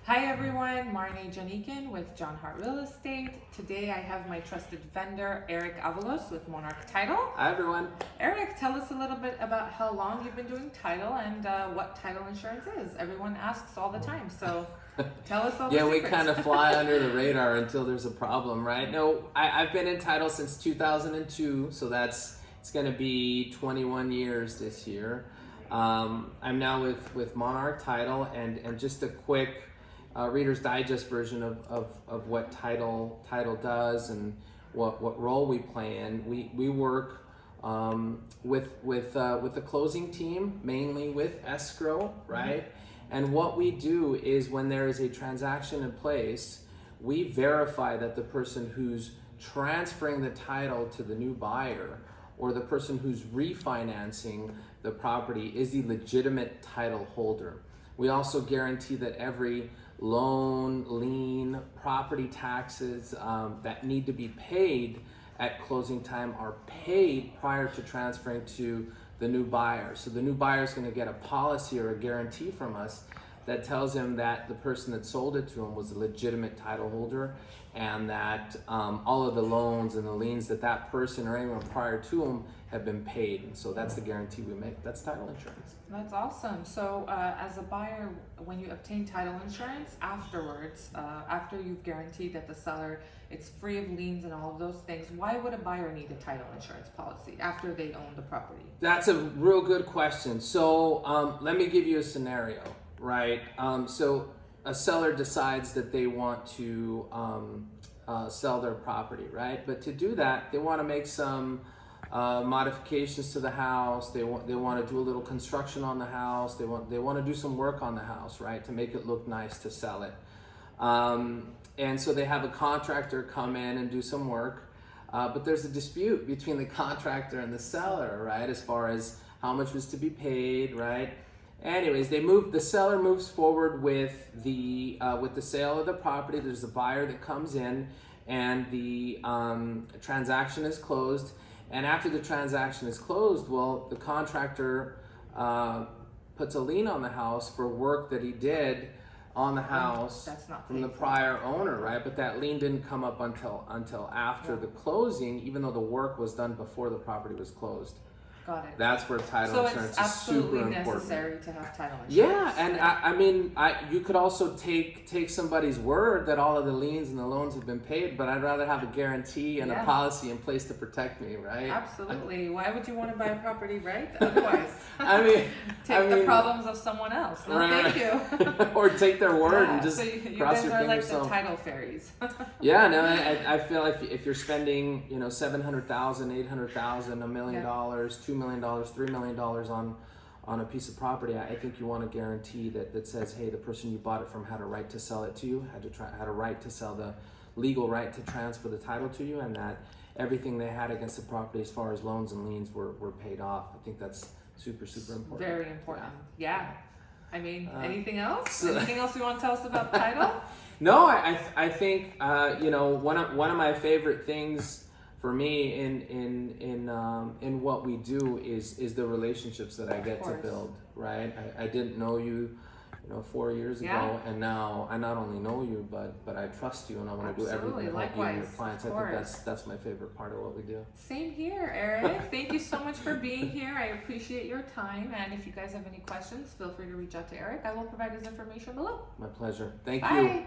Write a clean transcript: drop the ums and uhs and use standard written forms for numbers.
Hi everyone, Marnie Janikin with John Hart Real Estate. Today I have my trusted vendor, Eric Avalos with Monarch Title. Hi everyone. Eric, tell us a little bit about how long you've been doing title and what title insurance is. Everyone asks all the time, so tell us all the Yeah, we secrets. kind of fly under the radar until there's a problem, right? No, I've been in title since 2002, so it's going to be 21 years this year. I'm now with Monarch Title, and just a quick Reader's Digest version of what title does and what role we play in. We work with the closing team, mainly with escrow, right? And what we do is when there is a transaction in place, we verify that the person who's transferring the title to the new buyer or the person who's refinancing the property is the legitimate title holder. We also guarantee that every loan, lien, property taxes that need to be paid at closing time are paid prior to transferring to the new buyer. So the new buyer is going to get a policy or a guarantee from us that tells him that the person that sold it to him was a legitimate title holder, and that all of the loans and the liens that person or anyone prior to him have been paid. And so that's the guarantee we make. That's title insurance. That's awesome. So as a buyer, when you obtain title insurance afterwards, after you've guaranteed that the seller, it's free of liens and all of those things, why would a buyer need a title insurance policy after they own the property? That's a real good question. So let me give you a scenario, right? So a seller decides that they want to sell their property, right? But to do that, they want to make some modifications to the house. They want to do a little construction on the house. They want to do some work on the house, right, to make it look nice to sell it. And so they have a contractor come in and do some work. But there's a dispute between the contractor and the seller, right, as far as how much was to be paid, right? Anyways, the seller moves forward with the sale of the property. There's a buyer that comes in, and the transaction is closed. And after the transaction is closed, well, the contractor puts a lien on the house for work that he did on the house from the prior owner, right? But that lien didn't come up until after the closing, even though the work was done before the property was closed. Got it. That's where title insurance is super important. So it's absolutely necessary to have title insurance. Yeah, and I mean, you could also take somebody's word that all of the liens and the loans have been paid, but I'd rather have a guarantee and a policy in place to protect me, right? Absolutely. Why would you want to buy a property, right? Otherwise, take the problems of someone else. No, thank you. Or take their word and just so you cross guys your are fingers. like the title fairies. Yeah, no, I feel like if you're spending, $700,000, $800,000, $1 million, $2 million, $3 million on a piece of property, I think you want a guarantee that says, hey, the person you bought it from had a right to sell it to you, had a right to sell the legal right to transfer the title to you, and that everything they had against the property as far as loans and liens were paid off. I think that's super important. Very important. Yeah. I mean, anything else? Anything else you want to tell us about title? No, I think one of my favorite things for me in what we do is the relationships that I get to build, right? I didn't know you 4 years ago, and now I not only know you, but I trust you, and I want to do everything to help you and your clients. I think that's my favorite part of what we do. Same here, Eric. Thank you so much for being here. I appreciate your time, and if you guys have any questions, feel free to reach out to Eric. I will provide his information below. My pleasure. Thank Bye. you.